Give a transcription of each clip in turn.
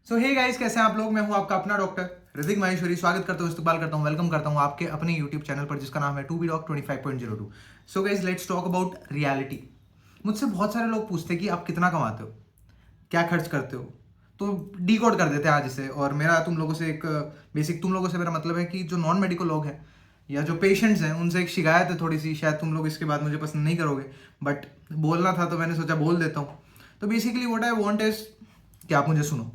सो hey guys, कैसे हैं आप लोग। मैं हूं आपका अपना डॉक्टर ऋतिक माहेश्वरी। स्वागत करता हूं, इस्तकबाल करता हूं, वेलकम करता हूं आपके अपने यूट्यूब चैनल पर जिसका नाम है 2B Doc 25.02। So guys, let's talk about reality. मुझसे बहुत सारे लोग पूछते हैं कि आप कितना कमाते हो, क्या खर्च करते हो। तो डी कोड कर देते हैं आज इसे। और मेरा तुम लोगों से एक बेसिक, तुम लोगों से मेरा मतलब है कि जो नॉन मेडिकल लोग हैं या जो पेशेंट्स हैं उनसे एक शिकायत है थोड़ी सी। शायद तुम लोग इसके बाद मुझे पसंद नहीं करोगे, बट बोलना था तो मैंने सोचा बोल देता हूँ। तो basically what I want is कि आप मुझे सुनो।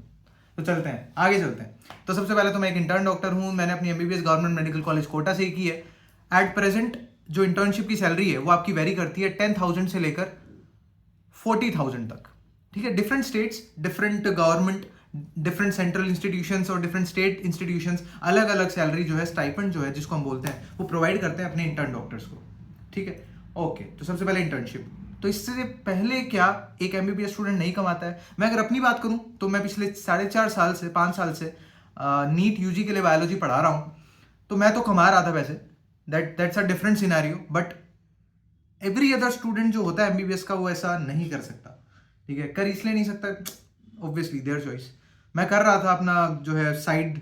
तो चलते हैं, आगे चलते हैं। तो सबसे पहले तो मैं एक इंटर्न डॉक्टर हूँ। मैंने अपनी MBBS government medical college Kota से ही की है। एट प्रेजेंट जो इंटर्नशिप की सैलरी है वो आपकी वेरी करती है 10,000 से लेकर 40,000 तक। ठीक है, different states, different government, different central institutions और डिफरेंट स्टेट इंस्टीट्यूशंस अलग अलग सैलरी जो है, स्टाइपेंड जो है जिसको हम बोलते हैं, वो प्रोवाइड करते हैं अपने इंटर्न डॉक्टर्स को। ठीक है, ओके। तो सबसे पहले इंटर्नशिप। तो इससे पहले क्या एक एमबीबीएस स्टूडेंट नहीं कमाता है। मैं अगर अपनी बात करूं तो मैं पिछले 4.5 साल से 5 साल से नीट यूजी के लिए बायोलॉजी पढ़ा रहा हूं। तो मैं तो कमा रहा था वैसे, that's a different scenario. But every other student जो होता है एमबीबीएस का वो ऐसा नहीं कर सकता। ठीक है, कर इसलिए नहीं सकता, ऑब्वियसली देयर चॉइस। मैं कर रहा था अपना जो है साइड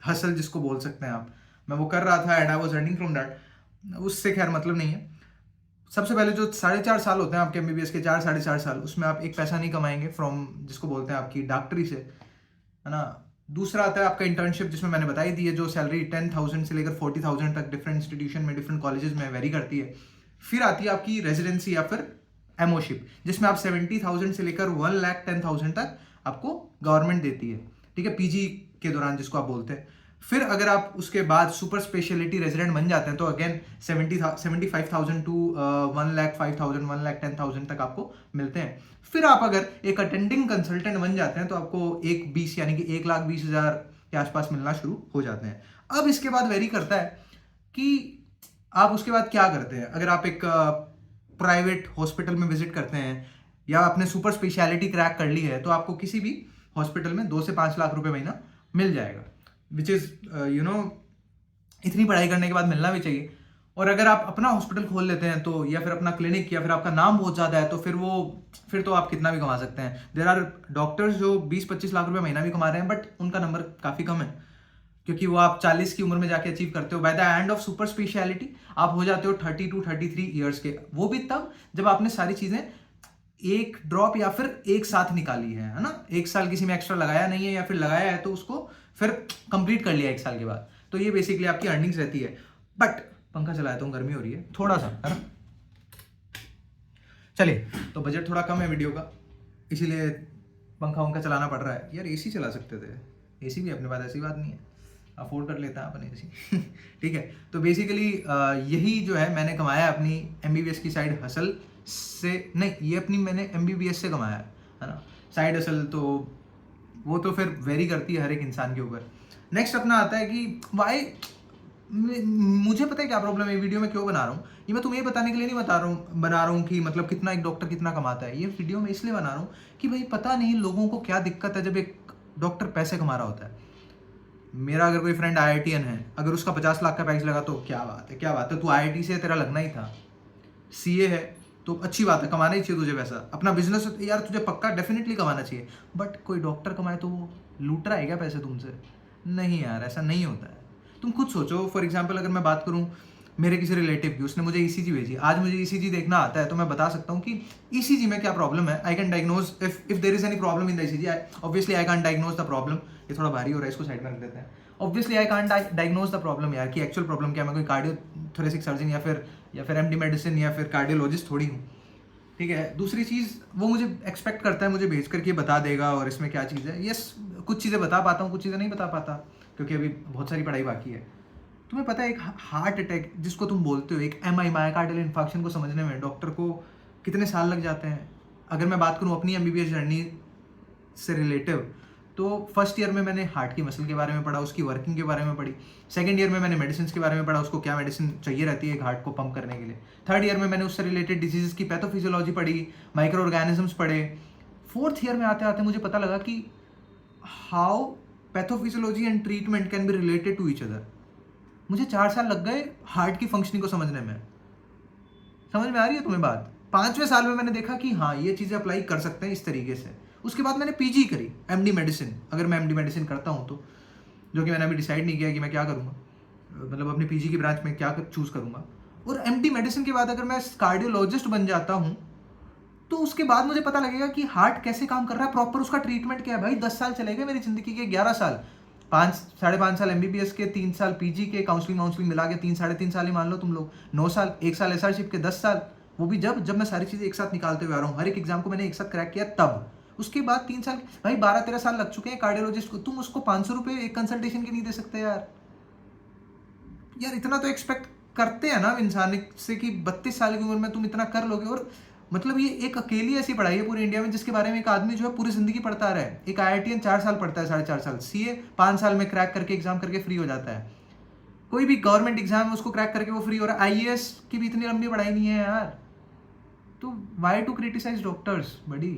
हसल जिसको बोल सकते हैं आप, मैं वो कर रहा था and I was earning from that. उससे खैर मतलब नहीं है। सबसे पहले जो 4.5 साल होते हैं आपके एमबीबीएस के, 4 साढ़े 4 साल, उसमें आप एक पैसा नहीं कमाएंगे फ्रॉम जिसको बोलते हैं आपकी डॉक्टरी से, है ना। दूसरा आता है आपका इंटर्नशिप, जिसमें मैंने बताई दी है जो सैलरी 10,000 से लेकर 40,000 तक डिफरेंट इंस्टीट्यूशन में, डिफरेंट कॉलेजेस में वेरी करती है। फिर आती है आपकी रेजिडेंसी या फिर एमओशिप, जिसमें आप 70,000 से लेकर 1,10,000 तक आपको गवर्नमेंट देती है। ठीक है, पीजी के दौरान जिसको आप बोलते हैं। फिर अगर आप उसके बाद सुपर स्पेशलिटी रेजिडेंट बन जाते हैं तो अगेन 75,000 टू 1,05,000 1,10,000 तक आपको मिलते हैं। फिर आप अगर एक अटेंडिंग कंसल्टेंट बन जाते हैं तो आपको 1,20,000 यानी कि 1,20,000 के आसपास मिलना शुरू हो जाते हैं। अब इसके बाद वेरी करता है कि आप उसके बाद क्या करते हैं। अगर आप एक प्राइवेट हॉस्पिटल में विजिट करते हैं या आपने सुपर स्पेशलिटी क्रैक कर ली है तो आपको किसी भी हॉस्पिटल में 2 से 5 लाख रुपए महीना मिल जाएगा, विच इज इतनी पढ़ाई करने के बाद मिलना भी चाहिए। और अगर आप अपना हॉस्पिटल खोल लेते हैं तो, या फिर अपना क्लिनिक, या फिर आपका नाम बहुत ज़्यादा है तो फिर तो आप कितना भी कमा सकते हैं। देर आर डॉक्टर्स जो 20-25 लाख रुपए महीना भी कमा रहे हैं, बट उनका नंबर काफ़ी कम है, क्योंकि वो आप 40 की उम्र में जाके अचीव करते हो। By the end of super speciality आप हो जाते हो 30 to 33 ईयर्स के। वो भी तब जब आपने सारी चीज़ें एक ड्रॉप या फिर एक साथ निकाली है ना। 1 साल किसी में एक्स्ट्रा लगाया नहीं है, या फिर लगाया है तो उसको फिर कंप्लीट कर लिया 1 साल के बाद। तो ये बेसिकली आपकी अर्निंग्स रहती है। बट पंखा चलाया तो गर्मी हो रही है थोड़ा सा, है ना। चलिए, तो बजट थोड़ा कम है वीडियो का, इसीलिए पंखा वंखा चलाना पड़ रहा है। यार एसी चला सकते थे, एसी भी अपने पास, ऐसी बात नहीं है, अफोर्ड कर लेता है अपन एसी। ठीक है, तो बेसिकली यही जो है मैंने कमाया अपनी एमबीबीएस की साइड हसल से। नहीं, ये अपनी मैंने एमबीबीएस से कमाया है ना। साइड हसल तो वो तो फिर वेरी करती है हर एक इंसान के ऊपर। नेक्स्ट अपना आता है कि वाई, मुझे पता है क्या प्रॉब्लम है, वीडियो में क्यों बना रहा हूँ ये मैं तुम्हें बताने के लिए नहीं बना रहा हूँ कि मतलब कितना एक डॉक्टर कितना कमाता है। ये वीडियो में इसलिए बना रहा हूँ कि भाई पता नहीं लोगों को क्या दिक्कत है जब एक डॉक्टर पैसे कमा रहा होता है। मेरा अगर कोई फ्रेंड IITN है, अगर उसका 50 लाख का पैकेज लगा तो क्या बात है, क्या बात है, तू IIT से तेरा लगना ही था। CA है तो अच्छी बात है, कमाना ही चाहिए तुझे पैसा। अपना बिजनेस यार तुझे पक्का डेफिनेटली कमाना चाहिए। बट कोई डॉक्टर कमाए तो वो लूट रहा है क्या पैसे तुमसे? नहीं यार, ऐसा नहीं होता है। तुम खुद सोचो। फॉर एग्जाम्पल अगर मैं बात करूँ मेरे किसी रिलेटिव की, उसने मुझे ECG भेजी, आज मुझे ECG देखना आता है तो मैं बता सकता हूँ कि ECG में क्या प्रॉब्लम है। I can diagnose if there is any problem in the ECG। Obviously I can diagnose the problem. ये थोड़ा भारी हो रहा है, इसको साइड में रख देते हैं। Obviously I can diagnose the problem यार, कि एक्चुअल प्रॉब्लम क्या है। मैं कोई कार्डियोथोरेसिक सर्जन या फिर MD मेडिसिन या फिर कार्डियोलॉजिस्ट थोड़ी हूँ। ठीक है, दूसरी चीज़ वो मुझे एक्सपेक्ट करता है मुझे भेज करके बता देगा और इसमें क्या चीज़ है। यस, कुछ चीज़ें बता पाता हूँ, कुछ चीज़ें नहीं बता पाता, क्योंकि अभी बहुत सारी पढ़ाई बाकी है। तुम्हें पता है एक हार्ट अटैक जिसको तुम बोलते हो, एक MI मायोकार्डियल इन्फार्क्शन को समझने में डॉक्टर को कितने साल लग जाते हैं। अगर मैं बात करूँ अपनी MBBS जर्नी से रिलेटिव, तो फर्स्ट ईयर में मैंने हार्ट की मसल के बारे में पढ़ा, उसकी वर्किंग के बारे में पढ़ी। सेकंड ईयर में मैंने मेडिसिन के बारे में पढ़ा, उसको क्या मेडिसिन चाहिए रहती है एक हार्ट को पंप करने के लिए। थर्ड ईयर में मैंने उससे रिलेटेड डिजीज़ की पैथोफिजियोलॉजी पढ़ी, माइक्रो ऑर्गेनिजम्स पढ़े। फोर्थ ईयर में आते आते मुझे पता लगा कि how pathophysiology and treatment can be related to each other. मुझे 4 साल लग गए हार्ट की फंक्शनिंग को समझने में। समझ में आ रही है तुम्हें बात? 5वें साल में मैंने देखा कि हाँ, ये चीज़ें अप्लाई कर सकते हैं इस तरीके से। उसके बाद मैंने पीजी करी एमडी मेडिसिन, अगर मैं एमडी मेडिसिन करता हूँ तो, जो कि मैंने अभी डिसाइड नहीं किया कि मैं क्या करूँगा, मतलब अपनी पीजी की ब्रांच में क्या चूज़ करूँगा। और एमडी मेडिसिन के बाद अगर मैं कार्डियोलॉजिस्ट बन जाता हूँ तो उसके बाद मुझे पता लगेगा कि हार्ट कैसे काम कर रहा है, प्रॉपर उसका ट्रीटमेंट क्या है। भाई 10 साल चले गए मेरी जिंदगी के, 11 साल, 5-5.5 साल एमबीबीएस के, 3 साल पीजी के, काउंसलिंग मिला के 3-3.5 साल ही मान लो तुम लोग, 9 साल, 1 साल एसआरशिप के, 10 साल, वो भी जब मैं सारी चीज़ें एक साथ निकालते हुए आ रहा हूँ, हर एक एग्जाम को मैंने एक साथ क्रैक किया तब। उसके बाद 3 साल, भाई 12-13 साल लग चुके हैं कार्डियोलॉजिस्ट को, तुम उसको 500 रुपये एक कंसल्टेशन के नहीं दे सकते यार। इतना तो एक्सपेक्ट करते हैं ना इंसान से कि 32 साल की उम्र में तुम इतना कर लोगे। और मतलब ये एक अकेली ऐसी पढ़ाई है पूरे इंडिया में जिसके बारे में एक आदमी जो है पूरी जिंदगी पढ़ता रहा है। एक IITian 4 साल पढ़ता है, 4.5 साल, सीए 5 साल में क्रैक करके एग्जाम करके फ्री हो जाता है। कोई भी गवर्नमेंट एग्जाम है उसको क्रैक करके वो फ्री हो रहा है। IAS की भी इतनी लंबी पढ़ाई नहीं है यार। तो वाई टू क्रिटिसाइज डॉक्टर्स बड़ी,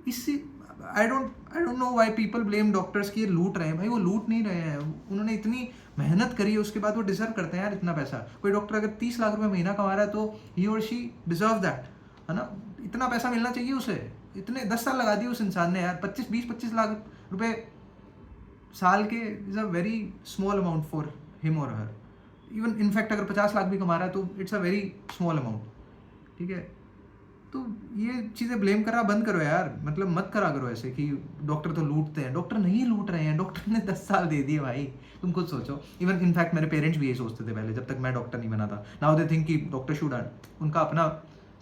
इससे आई don't know why people blame doctors कि ये लूट रहे हैं। भाई वो लूट नहीं रहे हैं, उन्होंने इतनी मेहनत करी है, उसके बाद वो डिजर्व करते हैं यार इतना पैसा। कोई डॉक्टर अगर 30 लाख रुपए महीना कमा रहा है तो ही और शी डिजर्व दैट, है ना। इतना पैसा मिलना चाहिए उसे। इतने 10 साल लगा दिए उस इंसान ने यार, 25 लाख रुपए साल के is a very small amount for him और हर। इवन इनफैक्ट अगर 50 लाख भी कमा रहा है तो it's a very small amount, ठीक है। तो ये चीज़ें ब्लेम करा बंद करो यार, मतलब मत करा करो ऐसे कि डॉक्टर तो लूटते हैं। डॉक्टर नहीं लूट रहे हैं, डॉक्टर ने 10 साल दे दिए भाई, तुम खुद सोचो। इवन इनफैक्ट मेरे पेरेंट्स भी यही सोचते थे पहले, जब तक मैं डॉक्टर नहीं बना था। नाउ दे थिंक कि डॉक्टर शुड अर्न। उनका अपना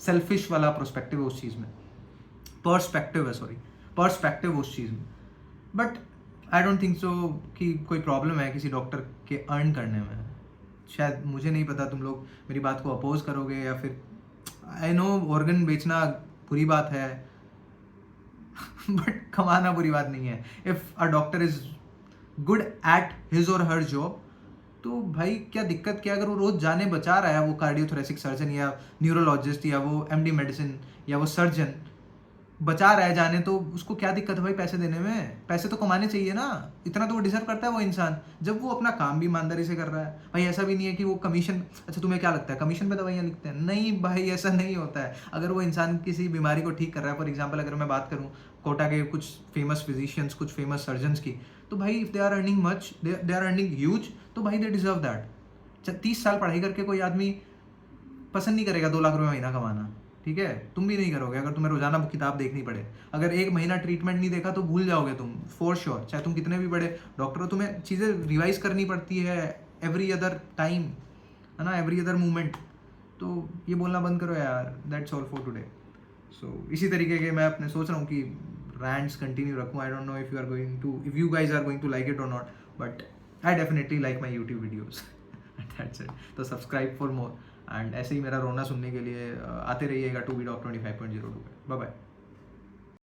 सेल्फिश वाला प्रोस्पेक्टिव है उस चीज़ में, पर्सपेक्टिव उस चीज़ में। But I don't think so कि कोई प्रॉब्लम है किसी डॉक्टर के अर्न करने में। शायद, मुझे नहीं पता, तुम लोग मेरी बात को अपोज करोगे या फिर, आई नो ऑर्गन बेचना बुरी बात है बट कमाना बुरी बात नहीं है। If a doctor is good at his और हर जॉब तो भाई क्या दिक्कत, क्या अगर वो रोज जाने बचा रहा है, वो कार्डियोथोरेसिक सर्जन या न्यूरोलॉजिस्ट या वो एमडी मेडिसिन या वो सर्जन बचा रहा है जाने, तो उसको क्या दिक्कत है भाई पैसे देने में। पैसे तो कमाने चाहिए ना, इतना तो वो डिजर्व करता है वो इंसान, जब वो अपना काम भी ईमानदारी से कर रहा है। भाई ऐसा भी नहीं है कि वो कमीशन, अच्छा तुम्हें क्या लगता है कमीशन पे दवाइयाँ लिखते हैं? नहीं भाई, ऐसा नहीं होता है। अगर वो इंसान किसी बीमारी को ठीक कर रहा है, फॉर एग्जाम्पल अगर मैं बात करूँ कोटा के कुछ फेमस फिजिशियंस, कुछ फेमस सर्जन्स की, तो भाई if they are earning much, they are earning huge, तो भाई दे डिजर्व दैट। 30 साल पढ़ाई करके कोई आदमी पसंद नहीं करेगा 2 लाख रुपये महीना कमाना, ठीक है। तुम भी नहीं करोगे अगर तुम्हें रोजाना किताब देखनी पड़े। अगर एक महीना ट्रीटमेंट नहीं देखा तो भूल जाओगे तुम फॉर श्योर, चाहे तुम कितने भी बड़े डॉक्टर हो। तुम्हें चीज़ें रिवाइज करनी पड़ती है एवरी अदर टाइम, है ना, एवरी अदर मोमेंट। तो ये बोलना बंद करो यार। That's all for today. So इसी तरीके के मैं अपने सोच रहा हूँ कि रैंट्स कंटिन्यू रखूँ। I don't know if you guys are going to like it और not, but I definitely like my YouTube videos. That's it. तो सब्सक्राइब फॉर मोर, एंड ऐसे ही मेरा रोना सुनने के लिए आते रहिएगा 2BDoc 25.02 पे। Bye bye.